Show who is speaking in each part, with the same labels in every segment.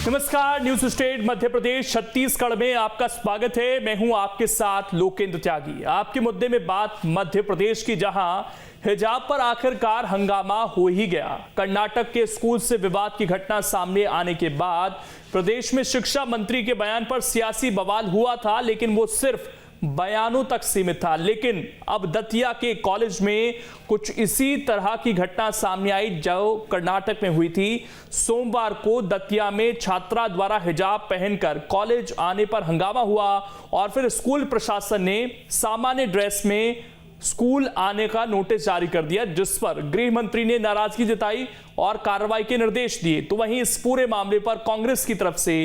Speaker 1: नमस्कार, news state Madhya Pradesh Chhattisgarh में आपका स्वागत है। मैं हूं आपके साथ लोकेंद्र त्यागी। आपके मुद्दे में बात मध्य प्रदेश की, जहां हिजाब पर आखिरकार हंगामा हो ही गया। कर्नाटक के स्कूल से विवाद की घटना सामने आने के बाद प्रदेश में शिक्षा मंत्री के बयान पर सियासी बवाल हुआ था, लेकिन वो सिर्फ बयानों तक सीमित था। लेकिन अब दतिया के कॉलेज में कुछ इसी तरह की घटना सामने आई जो कर्नाटक में हुई थी। सोमवार को दतिया में छात्रा द्वारा हिजाब पहनकर कॉलेज आने पर हंगामा हुआ और फिर स्कूल प्रशासन ने सामान्य ड्रेस में स्कूल आने का नोटिस जारी कर दिया, जिस पर गृह मंत्री ने नाराजगी जताई और कार्रवाई के निर्देश दिए। तो वहीं इस पूरे मामले पर कांग्रेस की तरफ से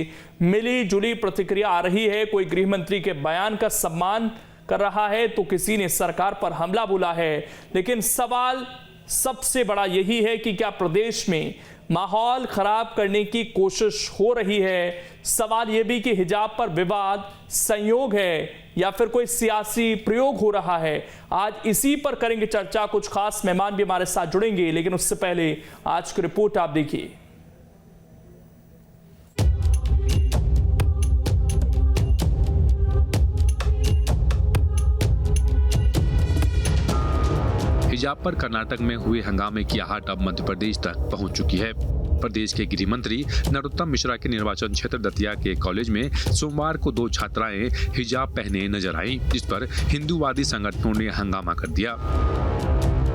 Speaker 1: मिली जुली प्रतिक्रिया आ रही है। कोई गृह मंत्री के बयान का सम्मान कर रहा है तो किसी ने सरकार पर हमला बोला है। लेकिन सवाल सबसे बड़ा यही है कि क्या प्रदेश में माहौल खराब करने की कोशिश हो रही है। सवाल यह भी कि हिजाब पर विवाद संयोग है या फिर कोई सियासी प्रयोग हो रहा है। आज इसी पर करेंगे चर्चा। कुछ खास मेहमान भी हमारे साथ जुड़ेंगे, लेकिन उससे पहले आज की रिपोर्ट आप देखिए।
Speaker 2: हिजाब पर कर्नाटक में हुए हंगामे की आहट अब मध्य प्रदेश तक पहुंच चुकी है। प्रदेश के गृह मंत्री नरोत्तम मिश्रा के निर्वाचन क्षेत्र दतिया के कॉलेज में सोमवार को 2 छात्राएं हिजाब पहने नजर आईं, जिस पर हिंदूवादी संगठनों ने हंगामा कर दिया।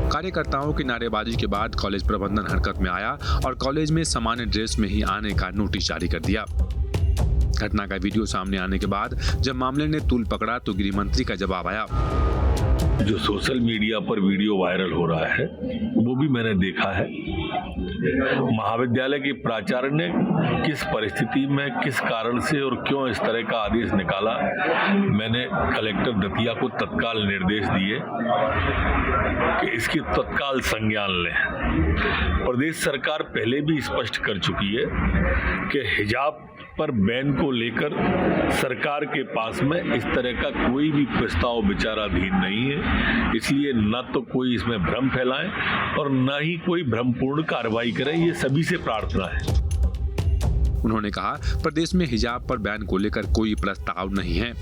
Speaker 2: कार्यकर्ताओं की नारेबाजी के बाद कॉलेज प्रबंधन हरकत में आया और कॉलेज में सामान्य ड्रेस में ही आने का नोटिस जारी कर दिया। घटना का वीडियो सामने आने के बाद जब मामले ने तूल पकड़ा तो गृह मंत्री का जवाब आया।
Speaker 3: जो सोशल मीडिया पर वीडियो वायरल हो रहा है वो भी मैंने देखा है। महाविद्यालय के प्राचार्य ने किस परिस्थिति में, किस कारण से और क्यों इस तरह का आदेश निकाला, मैंने कलेक्टर दतिया को तत्काल निर्देश दिए कि इसकी तत्काल संज्ञान लें। प्रदेश सरकार पहले भी स्पष्ट कर चुकी है कि हिजाब पर बैन को लेकर सरकार के पास में इस तरह का कोई भी प्रस्ताव विचाराधीन नहीं है। इसलिए न तो कोई इसमें भ्रम फैलाए और न ही कोई भ्रमपूर्ण कार्रवाई करे, ये सभी से प्रार्थना है।
Speaker 2: उन्होंने कहा, प्रदेश में हिजाब पर बैन को लेकर कोई प्रस्ताव नहीं है।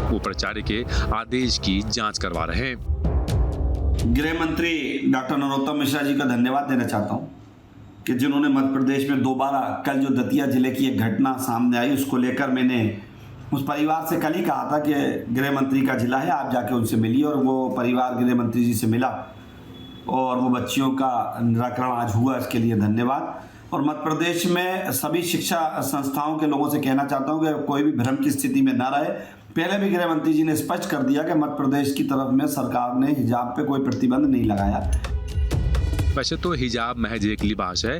Speaker 2: वो प्राचार्य के आदेश की जांच करवा रहे हैं।
Speaker 4: गृह मंत्री डॉक्टर नरोत्तम मिश्रा जी का धन्यवाद देना चाहता हूँ कि जिन्होंने मध्य प्रदेश में दोबारा कल जो दतिया जिले की एक घटना सामने आई उसको लेकर मैंने उस परिवार से कल ही कहा था कि गृह मंत्री का जिला है, आप जाके उनसे मिलिए, और वो परिवार गृह मंत्री जी से मिला और वो बच्चियों का निराकरण आज हुआ, इसके लिए धन्यवाद। और मध्य प्रदेश में सभी शिक्षा संस्थाओं के लोगों से कहना चाहता हूँ कि कोई भी भ्रम की स्थिति में ना रहे। पहले भी गृह मंत्री जी ने स्पष्ट कर दिया कि मध्य प्रदेश की तरफ में सरकार ने हिजाब पे कोई प्रतिबंध नहीं लगाया।
Speaker 2: वैसे तो हिजाब महज एक लिबास है,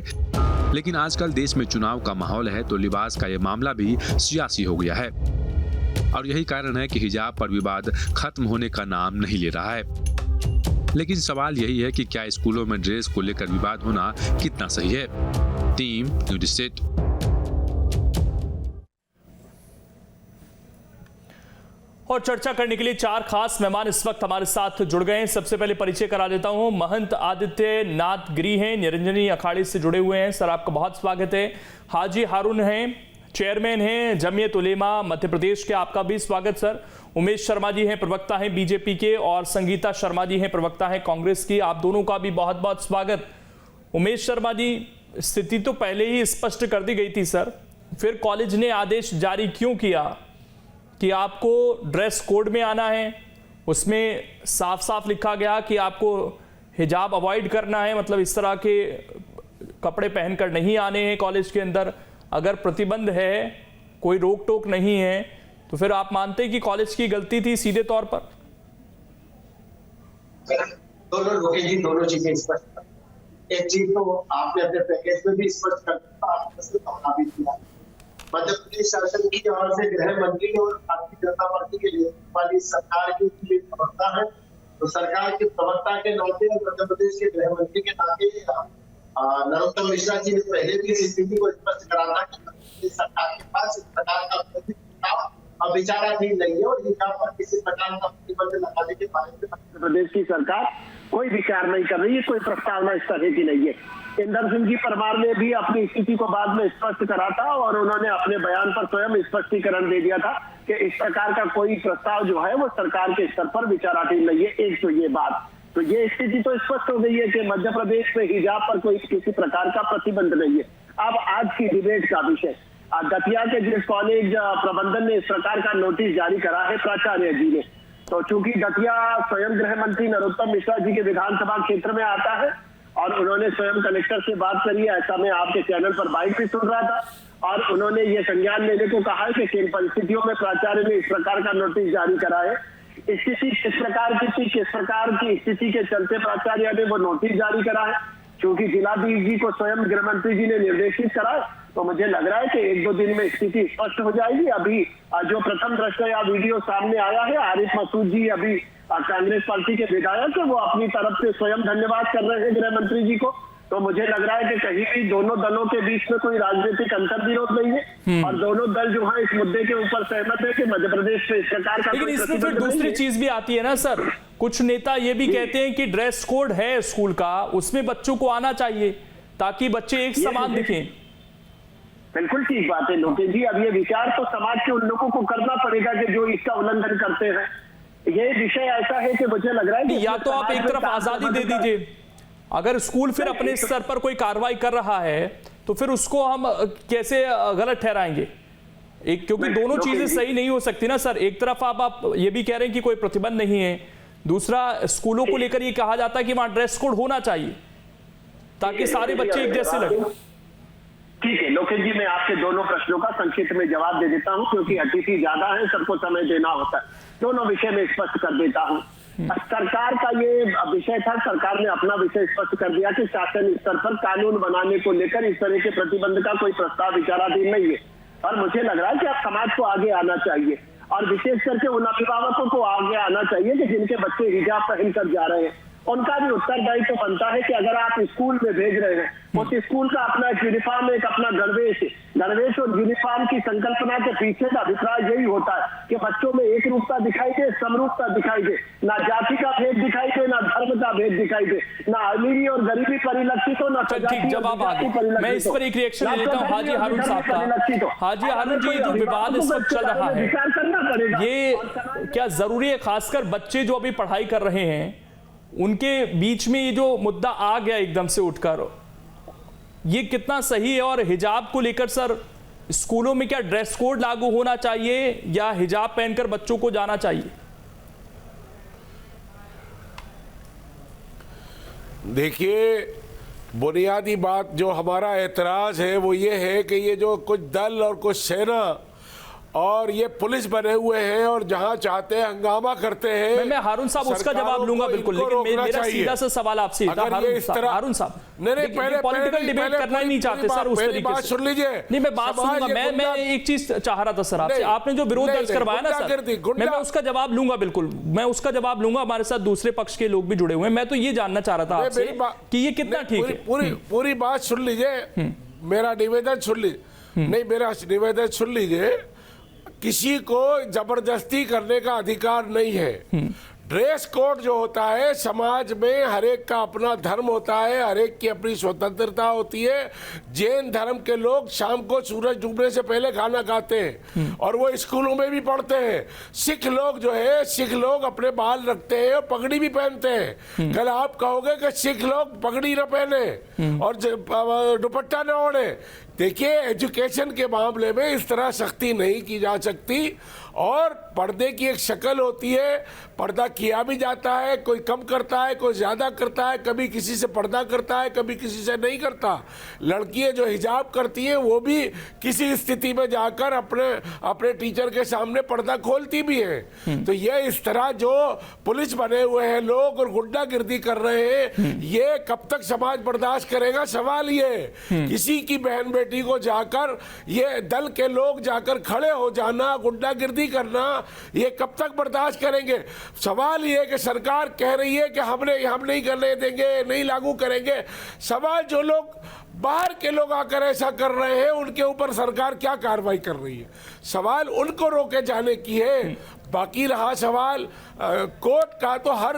Speaker 2: लेकिन आजकल देश में चुनाव का माहौल है तो लिबास का यह मामला भी सियासी हो गया है और यही कारण है कि हिजाब पर विवाद खत्म होने का नाम नहीं ले रहा है। लेकिन सवाल यही है कि क्या स्कूलों में ड्रेस को लेकर विवाद होना कितना सही है। Team news state.
Speaker 1: और चर्चा करने के लिए 4 खास मेहमान इस वक्त हमारे साथ जुड़ गए हैं। सबसे पहले परिचय करा देता हूं। महंत आदित्य नाथ गिरी हैं, निरंजनी अखाड़ी से जुड़े हुए हैं। सर, आपका बहुत स्वागत है। हाजी हारून हैं, चेयरमैन हैं जमीयत उलेमा मध्य प्रदेश के, आपका भी स्वागत सर। उमेश शर्मा जी हैं, प्रवक्ता हैं बीजेपी के, और संगीता शर्मा जी हैं, प्रवक्ता हैं कांग्रेस की। आप दोनों का भी बहुत बहुत स्वागत। उमेश शर्मा जी, स्थिति तो पहले ही स्पष्ट कर दी गई थी सर, फिर कॉलेज ने आदेश जारी क्यों किया कि आपको ड्रेस कोड में आना है? उसमें साफ साफ लिखा गया कि आपको हिजाब अवॉइड करना है, मतलब इस तरह के कपड़े पहनकर नहीं आने हैं कॉलेज के अंदर। अगर प्रतिबंध है, कोई रोक टोक नहीं है, तो फिर आप मानते हैं कि कॉलेज की गलती थी सीधे तौर पर?
Speaker 5: दोनों चीजें स्पष्ट। एक चीज तो आपने अपने पैकेज में भी स्पष्ट कर दिया, मध्य प्रदेश शासन की ओर से गृह मंत्री और भारतीय जनता पार्टी के नेतृत्व वाली सरकार की प्रवक्ता है, तो सरकार के प्रवक्ता के नाते और मध्य प्रदेश के गृह मंत्री के नाते नरोत्तम मिश्रा जी ने पहले भी इस स्थिति को स्पष्ट करा था कि सरकार के पास इस प्रकार का विचाराधीन नहीं है और हिजाब पर किसी प्रकार का प्रतिबंध लगाने के बारे में मध्य प्रदेश की सरकार
Speaker 6: कोई विचार नहीं कर रही है, कोई प्रस्तावना इस तरह की नहीं है। इंदर सिंह जी परमार ने भी अपनी स्थिति को बाद में स्पष्ट करा था और उन्होंने अपने बयान पर स्वयं स्पष्टीकरण दे दिया था कि इस प्रकार का कोई प्रस्ताव जो है वो सरकार के स्तर पर विचाराधीन नहीं है। एक तो ये बात, तो ये स्थिति तो स्पष्ट हो गई है कि मध्य प्रदेश में हिजाब पर कोई किसी प्रकार का प्रतिबंध नहीं है। अब आज की डिबेट का विषय, दतिया के जिस कॉलेज प्रबंधन ने इस प्रकार का नोटिस जारी करा है प्राचार्य जी ने, तो चूंकि दतिया स्वयं गृह मंत्री नरोत्तम मिश्रा जी के विधानसभा क्षेत्र में आता है और उन्होंने स्वयं कलेक्टर से बात करी है, ऐसा मैं आपके चैनल पर बाइट भी सुन रहा था और उन्होंने ये संज्ञान लेने को कहा है कि किन परिस्थितियों में प्राचार्य ने इस प्रकार का नोटिस जारी करा है, स्थिति किस प्रकार की थी, किस प्रकार की स्थिति के चलते प्राचार्य ने वो नोटिस जारी करा है। क्योंकि जिलाधीश जी को स्वयं गृह मंत्री जी ने निर्देशित करा है, तो मुझे लग रहा है कि 1-2 दिन में स्थिति स्पष्ट हो जाएगी। अभी जो प्रथम दृष्टया या वीडियो सामने आया है, आरिफ मसूद जी अभी कांग्रेस पार्टी के विधायक है, वो अपनी तरफ से स्वयं धन्यवाद कर रहे हैं गृह मंत्री जी को। तो मुझे लग रहा है कि कहीं भी दोनों दलों के बीच में कोई राजनीतिक अंतर विरोध नहीं है और दोनों दल जो है इस मुद्दे के ऊपर सहमत है कि मध्य प्रदेश में इस प्रकार का।
Speaker 1: लेकिन इसमें फिर दूसरी चीज भी आती है ना सर, कुछ नेता ये भी कहते हैं कि ड्रेस कोड है स्कूल का, उसमें बच्चों को आना चाहिए ताकि बच्चे एक समान दिखें।
Speaker 6: बिल्कुल ठीक बात है लोकेश जी, अब ये विचार तो समाज के उन लोगों को करना पड़ेगा कि जो इसका उल्लंघन करते हैं। ये विषय ऐसा है कि मुझे लग रहा है कि
Speaker 1: या तो आप एक तरफ आजादी दे दीजिए, अगर स्कूल फिर अपने स्तर पर कोई कार्रवाई कर रहा है तो फिर उसको हम कैसे गलत ठहराएंगे? क्योंकि दोनों चीजें सही नहीं हो सकती ना सर। एक तरफ आप ये भी कह रहे हैं कि कोई प्रतिबंध नहीं है, दूसरा स्कूलों को लेकर ये कहा जाता है कि वहां ड्रेस कोड होना चाहिए ताकि सारे बच्चे एक जैसे लगे।
Speaker 6: ठीक है लोकेश जी, मैं आपके दोनों प्रश्नों का संक्षिप्त में जवाब दे देता हूं क्योंकि अतिथि ज्यादा है, सबको समय देना होता है। दोनों विषय में स्पष्ट कर देता हूं। सरकार का ये विषय था, सरकार ने अपना विषय स्पष्ट कर दिया कि शासन स्तर पर कानून बनाने को लेकर इस तरह के प्रतिबंध का कोई प्रस्ताव विचाराधीन नहीं है। और मुझे लग रहा है कि अब समाज को आगे आना चाहिए और विशेष करके उन अभिभावकों को आगे आना चाहिए कि जिनके बच्चे हिजाब पहन कर जा रहे हैं। उनका भी उत्तरदायित्व तो बनता है कि अगर आप स्कूल में भेज रहे हैं, उस स्कूल का अपना एक यूनिफॉर्म, एक अपना गणवेश है। गणवेश और यूनिफॉर्म की संकल्पना के पीछे का अभिप्राय यही होता है कि बच्चों में एक रूपता दिखाई दे, समरूपता दिखाई दे, ना जाति का भेद दिखाई दे, ना धर्म का भेद दिखाई दे, ना अमीरी और गरीबी परिलक्षित हो, ना
Speaker 1: ठीक जवाब आ गया। मैं इस पर एक रिएक्शन ले लेता हूँ हाजी हारून साहब का। हाजी हारून जी, जो विवाद इस वक्त चल रहा है, ये क्या जरूरी है? खासकर बच्चे जो अभी पढ़ाई कर रहे हैं उनके बीच में ये जो मुद्दा आ गया एकदम से उठकर, ये कितना सही है? और हिजाब को लेकर सर स्कूलों में क्या ड्रेस कोड लागू होना चाहिए या हिजाब पहनकर बच्चों को जाना चाहिए?
Speaker 7: देखिए, बुनियादी बात जो हमारा एतराज है वो ये है कि ये जो कुछ दल और कुछ सेना और ये पुलिस बने हुए हैं और जहां चाहते हैं हंगामा करते हैं।
Speaker 1: मैं हारून साहब उसका जवाब लूंगा बिल्कुल, लेकिन मेरा सीधा सा सवाल आपसे था हारून साहब,
Speaker 7: नहीं पहले
Speaker 1: पॉलिटिकल डिबेट करना ही नहीं चाहते सर उस तरीके से।
Speaker 7: सुन लीजिए,
Speaker 1: नहीं मैं बात सुनूंगा। मैं एक चीज चाह रहा था सर आपसे, आपने जो विरोध दर्ज करवाया ना सर, मैं उसका जवाब लूंगा, बिल्कुल मैं उसका जवाब लूंगा। हमारे साथ दूसरे पक्ष के लोग भी जुड़े हुए हैं। मैं तो ये जानना चाह रहा था आपसे कि ये कितना ठीक है।
Speaker 7: पूरी बात सुन लीजिए, मेरा निवेदन सुन लीजिए। नहीं, मेरा निवेदन सुन लीजिए। किसी को जबरदस्ती करने का अधिकार नहीं है। ड्रेस कोड जो होता है, समाज में हर एक का अपना धर्म होता है, हर एक की अपनी स्वतंत्रता होती है। जैन धर्म के लोग शाम को सूरज डूबने से पहले खाना खाते हैं और वो स्कूलों में भी पढ़ते हैं। सिख लोग जो है, सिख लोग अपने बाल रखते हैं और पगड़ी भी पहनते हैं। कल आप कहोगे कि सिख लोग पगड़ी न पहने और दुपट्टा न ओढ़े। देखिए, एजुकेशन के मामले में इस तरह सख्ती नहीं की जा सकती और पर्दे की एक शक्ल होती है। पर्दा किया भी जाता है, कोई कम करता है, कोई ज्यादा करता है, कभी किसी से पर्दा करता है, कभी किसी से नहीं करता। लड़कियां जो हिजाब करती हैं वो भी किसी स्थिति में जाकर अपने टीचर के सामने पर्दा खोलती भी हैं। तो ये इस तरह जो पुलिस बने हुए हैं लोग और गुंडागिर्दी कर रहे हैं, ये कब तक समाज बर्दाश्त करेगा? सवाल ये किसी की बहन बेटी को जाकर ये दल के लोग जाकर खड़े हो जाना, गुंडागिर्दी करना, ये कब तक बर्दाश्त करेंगे? सवाल ये है कि सरकार कह रही है कि हम नहीं करने देंगे, नहीं लागू करेंगे। सवाल जो लोग बाहर के लोग आकर ऐसा कर रहे हैं, उनके ऊपर सरकार क्या कार्रवाई कर रही है? सवाल उनको रोके जाने की है। बाकी रहा सवाल कोर्ट का, तो हर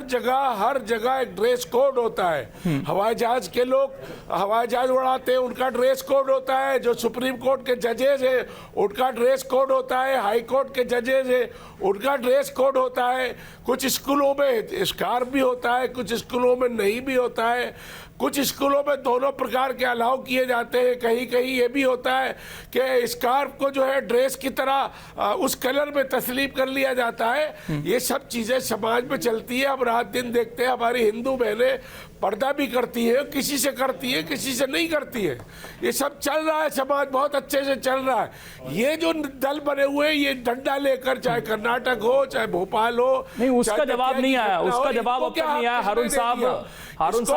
Speaker 7: जगह एक ड्रेस कोड होता है। हवाई जहाज के लोग हवाई जहाज उड़ाते हैं, उनका ड्रेस कोड होता है। जो सुप्रीम कोर्ट के जजेज हैं उनका ड्रेस कोड होता है। हाई कोर्ट के जजेज हैं उनका ड्रेस कोड होता है। कुछ स्कूलों में स्कार्फ भी होता है, कुछ स्कूलों में नहीं भी होता है। कुछ स्कूलों में दोनों प्रकार के अलाउ किए जाते हैं। कहीं कहीं ये भी होता है कि स्कार्फ को जो है ड्रेस की तरह उस कलर में तस्लीम कर लिया जाता है। ये सब चीज़ें समाज में चलती है। हम रात दिन देखते हैं हमारी हिंदू बहनें पर्दा भी करती है, किसी से करती है, किसी से नहीं करती है। ये सब चल रहा है, समाज बहुत अच्छे से चल रहा है। ये जो दल बने हुए हैं ये डंडा लेकर, चाहे कर्नाटक हो चाहे भोपाल हो,
Speaker 1: नहीं उसका जवाब नहीं आया, उसका जवाब अब तक नहीं आया। हारून साहब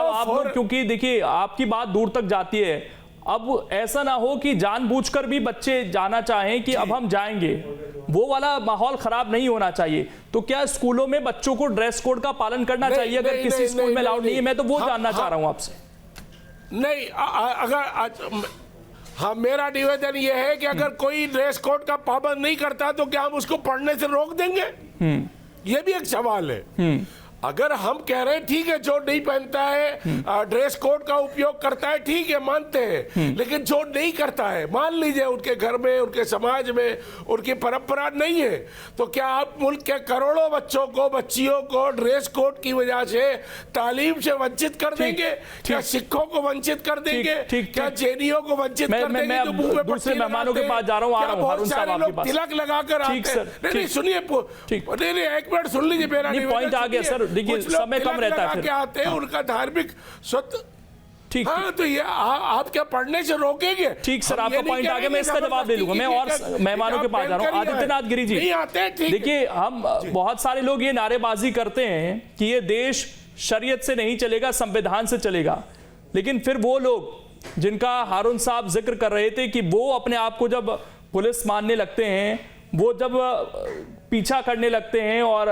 Speaker 1: आप लोग, क्योंकि देखिए आपकी बात दूर तक जाती है। अब ऐसा ना हो कि जानबूझकर भी बच्चे जाना चाहें कि अब हम जाएंगे, वो वाला माहौल खराब नहीं होना चाहिए। तो क्या स्कूलों में बच्चों को ड्रेस कोड का पालन करना चाहिए? अगर किसी स्कूल में अलाउड नहीं है, मैं तो वो जानना चाह रहा हूं आपसे।
Speaker 7: नहीं, अगर हाँ, मेरा निवेदन यह है कि अगर कोई ड्रेस कोड का पाबंद नहीं करता तो क्या हम उसको पढ़ने से रोक देंगे? ये भी एक सवाल है। अगर हम कह रहे हैं ठीक है, जो नहीं पहनता है ड्रेस कोड का उपयोग करता है, ठीक है, मानते हैं। लेकिन जो नहीं करता है, मान लीजिए उनके घर में, उनके समाज में उनकी परंपरा नहीं है, तो क्या आप मुल्क के करोड़ों बच्चों को, बच्चियों को ड्रेस कोड की वजह से तालीम से वंचित कर देंगे? क्या सिखों को वंचित कर देंगे? क्या जैनियों को वंचित कर देंगे? जो मुंह में
Speaker 1: दूसरे मेहमानों के पास जा रहा हूं।
Speaker 7: बहुत सारे लोग तिलक लगाकर आते हैं। नहीं, सुनिए, नहीं, एक मिनट सुन लीजिए, मेरा
Speaker 1: पॉइंट आ गया सर। देखिए समय कम रहता है,
Speaker 7: क्या आते हैं उनका धार्मिक स्वतः।
Speaker 1: ठीक,
Speaker 7: हाँ, तो ये आप क्या पढ़ने से रोकेंगे?
Speaker 1: ठीक सर, आपका पॉइंट आ गया, मैं इसका जवाब दे लूंगा। मैं और मेहमानों के पास जा रहा हूं। आदित्यनाथ गिरी जी, देखिए हम बहुत सारे लोग ये नारेबाजी करते हैं कि ये देश शरीयत से नहीं चलेगा, संविधान से चलेगा। लेकिन फिर वो लोग जिनका हारून साहब जिक्र कर रहे थे कि वो अपने आप को जब पुलिस मानने लगते हैं, वो जब पीछा करने लगते हैं और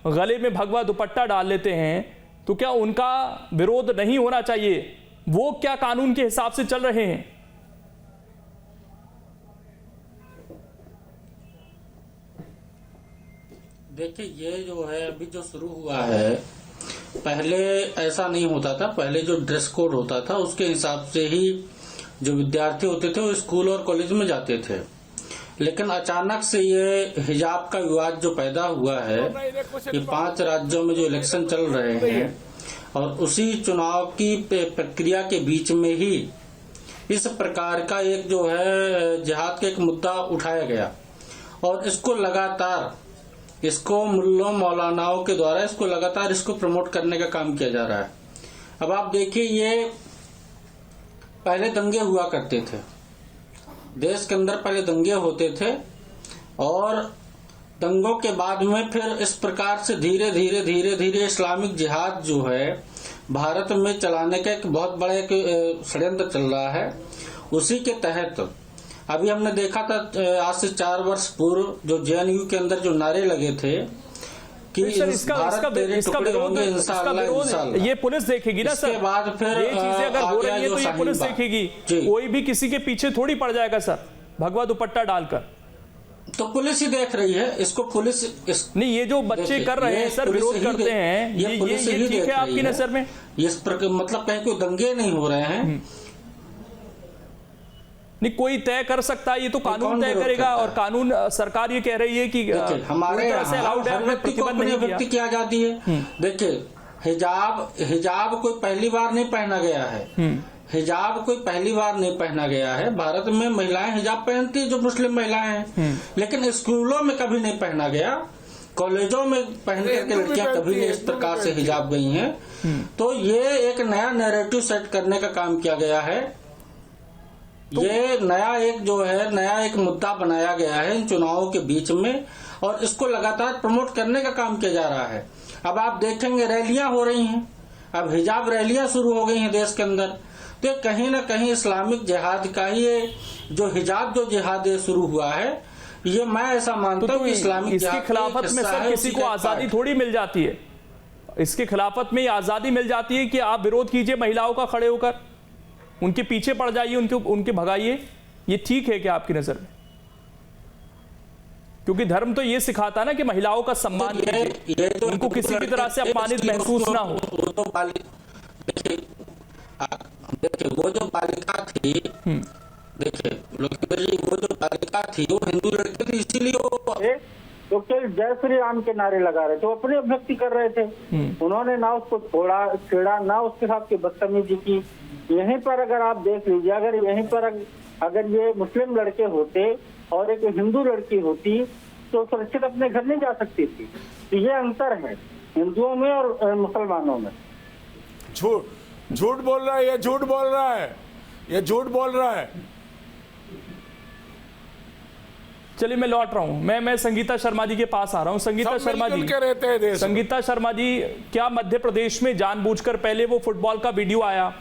Speaker 1: गले में भगवा दुपट्टा डाल लेते हैं, तो क्या उनका विरोध नहीं होना चाहिए? वो क्या कानून के हिसाब से चल रहे हैं?
Speaker 8: देखिए, ये जो है अभी जो शुरू हुआ है, पहले ऐसा नहीं होता था। पहले जो ड्रेस कोड होता था उसके हिसाब से ही जो विद्यार्थी होते थे वो स्कूल और कॉलेज में जाते थे। लेकिन अचानक से ये हिजाब का विवाद जो पैदा हुआ है कि 5 राज्यों में जो इलेक्शन चल रहे हैं और उसी चुनाव की प्रक्रिया के बीच में ही इस प्रकार का एक जो है जिहाद का एक मुद्दा उठाया गया और इसको लगातार, इसको मुल्लों मौलानाओं के द्वारा इसको लगातार इसको प्रमोट करने का काम किया जा रहा है। अब आप देखिए, ये पहले दंगे हुआ करते थे देश के अंदर, पहले दंगे होते थे और दंगों के बाद में फिर इस प्रकार से धीरे धीरे इस्लामिक जिहाद जो है भारत में चलाने का एक बहुत बड़ा एक षड्यंत्र चल रहा है। उसी के तहत अभी हमने देखा था आज से 4 वर्ष पूर्व जो जेएनयू के अंदर जो नारे लगे थे कि
Speaker 1: इसका विरोध ये पुलिस देखेगी ना सर।
Speaker 8: बाद फिर
Speaker 1: ये चीजें अगर हो रही है तो ये पुलिस देखेगी, कोई भी किसी के पीछे थोड़ी पड़ जाएगा सर भगवा दुपट्टा डालकर।
Speaker 8: तो पुलिस ही देख रही है इसको, पुलिस
Speaker 1: नहीं, ये जो बच्चे कर रहे हैं सर, विरोध करते हैं, ये ठीक है आपकी नजर में?
Speaker 8: मतलब कहीं कोई दंगे नहीं हो रहे हैं।
Speaker 1: नहीं, कोई तय कर सकता है, ये तो कानून तय करेगा। और कानून, सरकार ये कह रही है कि
Speaker 8: हमारे हर व्यक्ति को अपनी व्यक्ति की आजादी है। देखिए, हिजाब कोई पहली बार नहीं पहना गया है। हिजाब कोई पहली बार नहीं पहना गया है। भारत में महिलाएं हिजाब पहनती है, जो मुस्लिम महिलाएं हैं, लेकिन स्कूलों में कभी नहीं पहना गया। कॉलेजों में पहन करके लड़कियां कभी नहीं इस प्रकार से हिजाब गई हैं। तो ये एक नया नैरेटिव सेट करने का काम किया गया है। ये नया एक मुद्दा बनाया गया है इन चुनावों के बीच में और इसको लगातार प्रमोट करने का काम किया जा रहा है। अब आप देखेंगे रैलियां हो रही हैं, अब हिजाब रैलियां शुरू हो गई हैं देश के अंदर। तो कहीं ना कहीं इस्लामिक जिहाद का ही जो जिहाद शुरू हुआ है, ये मैं ऐसा मानता हूँ कि इस्लामिक जिहाद
Speaker 1: इसकी खिलाफत में सर किसी को आजादी थोड़ी मिल जाती है। इसकी खिलाफत में आजादी मिल जाती है कि आप विरोध कीजिए महिलाओं का खड़े होकर। उनके पीछे पड़ जाइए, उनके भगाइए, ये ठीक है क्या आपकी नजर में? क्योंकि धर्म तो ये सिखाता ना कि महिलाओं का सम्मान कीजिए, उनको किसी की तरह से अपमानित महसूस ना हो।
Speaker 8: देखिए वो जो बालिका थी, देखिए वो जो बालिका थी वो हिंदू लड़की थी, इसीलिए वो
Speaker 9: तो केवल जय श्री राम के नारे लगा रहे थे, वो अपनी अभिव्यक्ति कर रहे थे। उन्होंने ना उसको छेड़ा, ना उसके साथ की बदतमीजी की। यहीं पर अगर आप देख लीजिए, अगर यहीं पर अगर ये मुस्लिम लड़के होते और एक हिंदू लड़की होती तो सुरक्षित अपने घर नहीं जा सकती थी। तो ये अंतर है हिंदुओं में और मुसलमानों में।
Speaker 7: झूठ बोल रहा है, ये झूठ बोल रहा है, ये झूठ बोल रहा है।
Speaker 1: चलिए मैं लौट रहा हूं, मैं संगीता शर्मा जी के पास आ रहा हूं। संगीता शर्मा जी, संगीता शर्मा जी, क्या मध्य प्रदेश में जानबूझकर पहले वो फुटबॉल का वीडियो आया,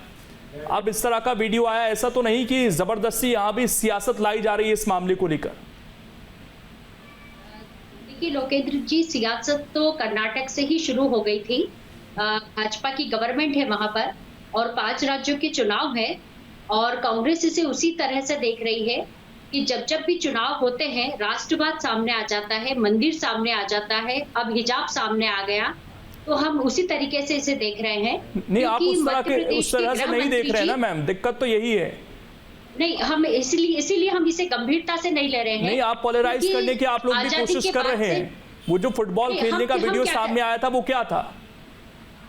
Speaker 1: अब इस तरह का वीडियो आया, ऐसा तो नहीं कि जबरदस्ती यहां भी सियासत लाई जा रही है इस मामले को लेकर?
Speaker 10: देखिए लोकेंद्र जी, सियासत तो कर्नाटक से ही शुरू हो गई थी। भाजपा की गवर्नमेंट है वहां पर और 5 राज्यों के चुनाव है और कांग्रेस इसे उसी तरह से देख रही है कि जब भी चुनाव होते हैं राष्ट्रवाद सामने आ जाता है, मंदिर सामने आ जाता है, अब हिजाब सामने आ गया, तो हम उसी तरीके से इसे देख रहे हैं।
Speaker 1: नहीं, आप उस तरह से नहीं देख रहे हैं ना मैम, दिक्कत तो यही है।
Speaker 10: नहीं, हम इसीलिए हम इसे गंभीरता से नहीं ले रहे हैं।
Speaker 1: नहीं, आप पोलराइज करने की आप लोग भी कोशिश कर रहे हैं। वो जो फुटबॉल खेलने का वीडियो सामने आया था वो क्या था?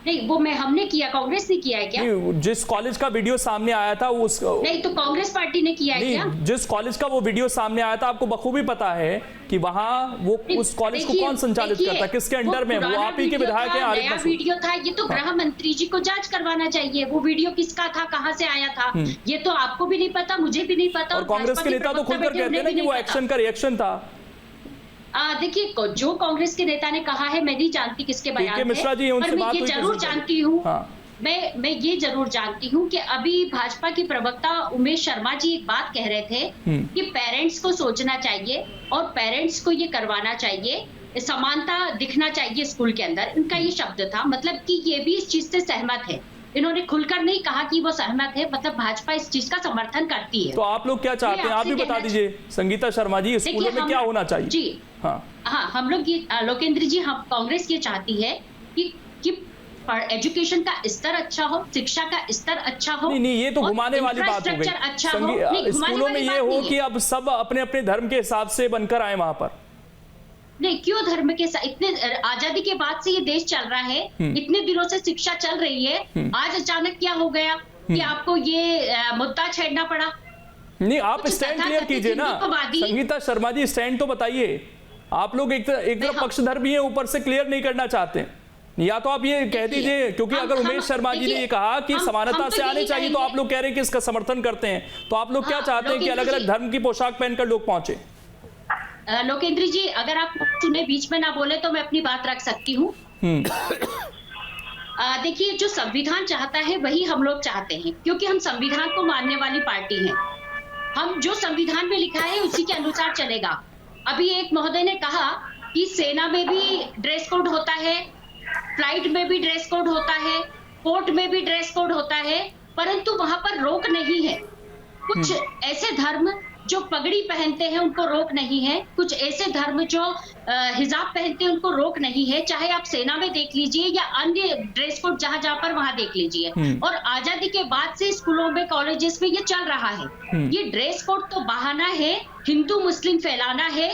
Speaker 10: नहीं, वो हमने किया, कांग्रेस ने किया है क्या?
Speaker 1: जिस कॉलेज का वीडियो सामने आया था उस
Speaker 10: नहीं, तो कांग्रेस पार्टी ने किया है क्या?
Speaker 1: जिस कॉलेज का वो वीडियो सामने आया था आपको बखूबी पता है कि वहाँ वो उस कॉलेज को कौन संचालित करता, किसके अंडर में? वो आप ही के विधायक हैं।
Speaker 10: नया वीडियो था, ये तो गृह मंत्री जी को जांच करवाना चाहिए। वो वीडियो किसका था, कहां से आया था, ये तो आपको भी नहीं पता, मुझे भी नहीं पता।
Speaker 1: और कांग्रेस के नेता तो खुलकर कहते हैं ना कि वो एक्शन का रिएक्शन था।
Speaker 10: देखिए, जो कांग्रेस के नेता ने कहा है मैं नहीं जानती किसके बयान
Speaker 1: मिश्रा जी,
Speaker 10: पर मैं ये जरूर जानती हूँ, मैं ये जरूर जानती हूँ कि अभी भाजपा की प्रवक्ता उमेश शर्मा जी एक बात कह रहे थे कि पेरेंट्स को सोचना चाहिए और पेरेंट्स को ये करवाना चाहिए, समानता दिखना चाहिए स्कूल के अंदर। इनका ये शब्द था, मतलब कि ये भी इस चीज से सहमत है। इन्होंने खुलकर नहीं कहा कि वो सहमत है, मतलब भाजपा इस चीज का समर्थन करती है।
Speaker 1: तो आप लोग क्या चाहते हैं, आप भी बता दीजिए संगीता शर्मा जी, स्कूलों में क्या होना चाहिए?
Speaker 10: जी हाँ, हम लोग ये लोकेंद्र जी, हम कांग्रेस ये चाहती है कि एजुकेशन का स्तर अच्छा हो, शिक्षा का स्तर अच्छा हो।
Speaker 1: नहीं, ये तो घुमाने वाली बात हो गई।
Speaker 10: अच्छा हो,
Speaker 1: स्कूलों में ये हो कि अब सब अपने अपने धर्म के हिसाब से बनकर आए वहां पर।
Speaker 10: नहीं, क्यों धर्म के साथ? इतने आजादी के बाद से ये देश चल रहा है, इतने दिनों से शिक्षा चल रही है, आज अचानक क्या हो गया कि आपको ये मुद्दा छेड़ना पड़ा?
Speaker 1: नहीं, आप स्टैंड क्लियर कीजिए ना संगीता शर्मा जी, स्टैंड तो बताइए। आप लोग एक तरफ पक्षधर्मी है, ऊपर से क्लियर नहीं करना चाहते। या तो आप ये कह दीजिए, क्योंकि अगर उमेश शर्मा जी ने ये कहा कि समानता से आने चाहिए, तो आप लोग कह रहे हैं कि इसका समर्थन करते हैं, तो आप लोग क्या चाहते हैं कि अलग अलग धर्म की पोशाक पहनकर लोग पहुंचे?
Speaker 10: लोकेंद्र जी, अगर आप सुने, बीच में ना बोले तो मैं अपनी बात रख सकती हूँ। देखिए, जो संविधान चाहता है वही हम लोग चाहते हैं, क्योंकि हम संविधान को मानने वाली पार्टी हैं। हम जो संविधान में लिखा है उसी के अनुसार चलेगा। अभी एक महोदय ने कहा कि सेना में भी ड्रेस कोड होता है, फ्लाइट में भी ड्रेस कोड होता है, कोर्ट में भी ड्रेस कोड होता है, परंतु वहां पर रोक नहीं है। कुछ ऐसे धर्म जो पगड़ी पहनते हैं उनको रोक नहीं है, कुछ ऐसे धर्म जो हिजाब पहनते हैं उनको रोक नहीं है। चाहे आप सेना में देख लीजिए या अन्य ड्रेस कोड जहां जहां पर वहां देख लीजिए। और आजादी के बाद से स्कूलों में, कॉलेजेस में ये चल रहा है। ये ड्रेस कोड तो बहाना है, हिंदू मुस्लिम फैलाना है,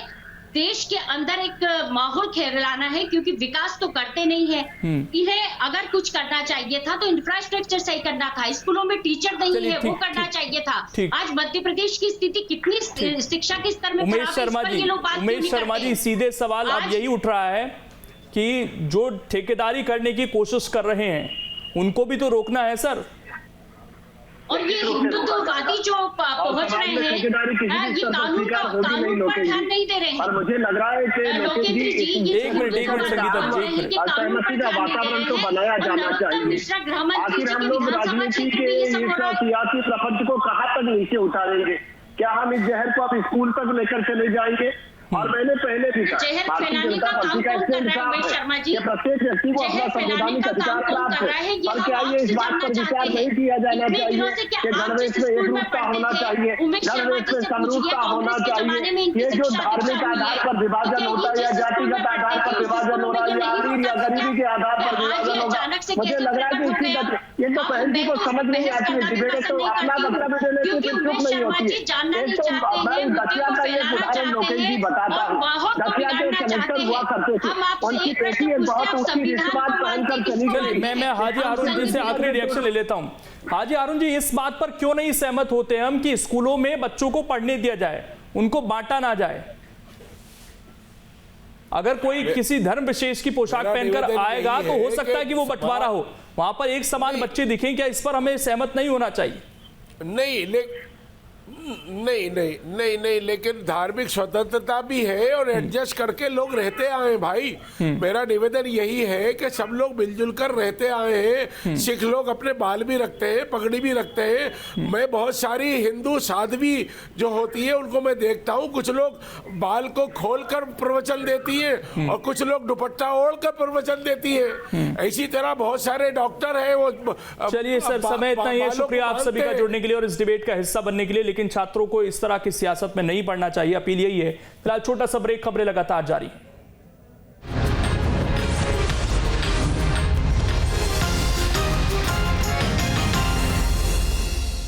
Speaker 10: देश के अंदर एक माहौल फैलाना है, क्योंकि विकास तो करते नहीं है। इन्हें अगर कुछ करना चाहिए था तो इंफ्रास्ट्रक्चर सही करना था, स्कूलों में टीचर नहीं है वो करना चाहिए था। आज मध्य प्रदेश की स्थिति कितनी शिक्षा के स्तर में
Speaker 1: उमेश शर्मा जी, सीधे सवाल अब यही उठ रहा है कि जो ठेकेदारी करने की कोशिश कर रहे हैं उनको भी तो रोकना है सर।
Speaker 10: और ये हिंदुत्ववादी जो पहुंच रहे हैं, ये कानून पर ध्यान नहीं दे रहे हैं।
Speaker 6: और मुझे लग रहा है कि
Speaker 10: लोकेंद्र जी,
Speaker 1: एक मिनट संगीता जी,
Speaker 6: असहमति का वातावरण तो बनाया जाना चाहिए। आखिर हम लोग राजनीति के सियासी प्रपंच को कहाँ तक नीचे उतारेंगे? क्या हम इस जहर को अब स्कूल तक लेकर चले जाएंगे? और मैंने पहले भी कहा
Speaker 10: जहर
Speaker 6: भारतीय
Speaker 10: फैलाने
Speaker 6: जनता
Speaker 10: का
Speaker 6: पार्टी का
Speaker 10: काम कौन
Speaker 6: स्टैंड
Speaker 10: कर रहा है,
Speaker 6: साफ
Speaker 10: उमेश
Speaker 6: है
Speaker 10: शर्मा जी?
Speaker 6: कि प्रत्येक व्यक्ति को अपना
Speaker 10: जहर फैलाने
Speaker 6: संवैधानिक
Speaker 10: का
Speaker 6: अधिकार
Speaker 10: काम कौन
Speaker 6: प्राप्त
Speaker 10: कर रहा है,
Speaker 6: है।
Speaker 10: ये
Speaker 6: और
Speaker 10: हम
Speaker 6: क्या ये
Speaker 10: आपसे
Speaker 6: इस बात
Speaker 10: जानना
Speaker 6: पर विचार
Speaker 10: चाहते
Speaker 6: नहीं
Speaker 10: हैं।
Speaker 6: किया जाना
Speaker 10: इतने दिनों से
Speaker 6: चाहिए
Speaker 10: क्या
Speaker 6: कि
Speaker 10: आप
Speaker 6: गणवेश
Speaker 10: जिस
Speaker 6: में
Speaker 10: स्कूल में
Speaker 6: एकरूपता
Speaker 10: पढ़ते
Speaker 6: होना
Speaker 10: थे,
Speaker 6: चाहिए,
Speaker 10: उमेश शर्मा
Speaker 6: गणवेश
Speaker 10: जी
Speaker 6: में
Speaker 10: से पूछिए,
Speaker 6: समरूपता होना
Speaker 10: कांग्रेस के जमाने में
Speaker 6: चाहिए।
Speaker 10: इनकी
Speaker 6: ये जो
Speaker 10: शिक्षा
Speaker 6: धार्मिक
Speaker 10: दीक्षा हुई
Speaker 6: आधार
Speaker 10: है,
Speaker 6: पर विभाजन
Speaker 10: तो
Speaker 6: होता है
Speaker 10: क्या
Speaker 6: या
Speaker 10: ये जिस स्कूल
Speaker 6: जातिगत
Speaker 10: में
Speaker 6: आधार
Speaker 10: पढ़ते
Speaker 6: पर
Speaker 10: थे, उस
Speaker 6: विभाजन
Speaker 10: स्कूलों
Speaker 6: हो
Speaker 10: में
Speaker 6: रहा
Speaker 10: ये
Speaker 6: है या
Speaker 10: नहीं
Speaker 6: अमीर या
Speaker 10: होता था
Speaker 6: गरीबी के आधार पर
Speaker 10: क्या? आज
Speaker 6: विभाजन
Speaker 10: ये
Speaker 6: होगा,
Speaker 10: अचानक से
Speaker 6: मुझे
Speaker 10: कैसे
Speaker 6: लग रहा है कि
Speaker 10: प्रकट हो
Speaker 6: इसी
Speaker 10: गया?
Speaker 6: ये तो
Speaker 10: हाँ,
Speaker 6: बहन जी
Speaker 10: मैं
Speaker 6: को
Speaker 10: तो
Speaker 6: समझ नहीं
Speaker 10: बहस
Speaker 6: आती है,
Speaker 10: करना भी
Speaker 6: डिबेट तो
Speaker 10: पसंद नहीं
Speaker 6: अपना
Speaker 10: करती
Speaker 6: मतलब
Speaker 10: हूँ,
Speaker 6: देने से
Speaker 10: क्योंकि
Speaker 6: चुप
Speaker 10: उमेश
Speaker 6: नहीं
Speaker 10: शर्मा
Speaker 6: होती
Speaker 10: जी
Speaker 6: है।
Speaker 10: जानना
Speaker 6: एक
Speaker 10: नहीं
Speaker 6: तो
Speaker 10: चाहते
Speaker 6: मैं
Speaker 10: हैं, मुद्दे
Speaker 6: दतिया
Speaker 10: को
Speaker 6: का एक
Speaker 10: फैलाना
Speaker 6: उदाहरण
Speaker 10: चाहते
Speaker 6: लोकेश जी
Speaker 10: हैं
Speaker 6: बताता
Speaker 10: और
Speaker 6: हूँ।
Speaker 10: माहौल को
Speaker 6: दतिया के
Speaker 10: बिगाड़ना
Speaker 6: कलेक्टर
Speaker 10: चाहते
Speaker 6: हुआ करते थे,
Speaker 10: हैं। हम आपसे
Speaker 6: उनकी
Speaker 10: एक प्रश्न
Speaker 6: बेटी एक
Speaker 10: पूछते
Speaker 6: बहुत
Speaker 10: हैं, आप
Speaker 6: ऊंची
Speaker 10: संविधान
Speaker 6: रिश्वत
Speaker 10: को
Speaker 6: पहनकर
Speaker 10: मानते
Speaker 6: चली
Speaker 10: किसको
Speaker 6: गई।
Speaker 10: मानते
Speaker 1: मैं
Speaker 10: हैं?
Speaker 1: हाजी
Speaker 10: हम
Speaker 1: हारून जी से
Speaker 10: संविधान
Speaker 1: आखिरी रिएक्शन ले लेता हूं। हाजी हारून जी, इस बात पर क्यों नहीं सहमत होते हम कि स्कूलों में बच्चों को पढ़ने दिया जाए, उनको बांटा ना जाए? अगर कोई किसी धर्म विशेष की पोशाक पहनकर आएगा तो हो सकता है कि वो बंटवारा हो, वहां पर एक समान बच्चे दिखें, क्या इस पर हमें सहमत नहीं होना चाहिए?
Speaker 7: नहीं, लेकिन धार्मिक स्वतंत्रता भी है और एडजस्ट करके लोग रहते आए भाई। मेरा निवेदन यही है कि सब लोग मिलजुल कर रहते आए हैं। सिख लोग अपने बाल भी रखते हैं, पगड़ी भी रखते हैं। मैं बहुत सारी हिंदू साध्वी जो होती है उनको मैं देखता हूँ, कुछ लोग बाल को खोलकर प्रवचन देती है और कुछ लोग दुपट्टा ओढ़ कर प्रवचन देती है। इसी तरह बहुत सारे डॉक्टर हैं वो।
Speaker 1: चलिए सर, समय इतना ही है। शुक्रिया आप सभी का जुड़ने के लिए और इस डिबेट का हिस्सा बनने के लिए। लेकिन छात्रों को इस तरह की सियासत में नहीं पढ़ना चाहिए, अपील यही है। फिलहाल छोटा सा ब्रेक, खबरें लगातार जारी।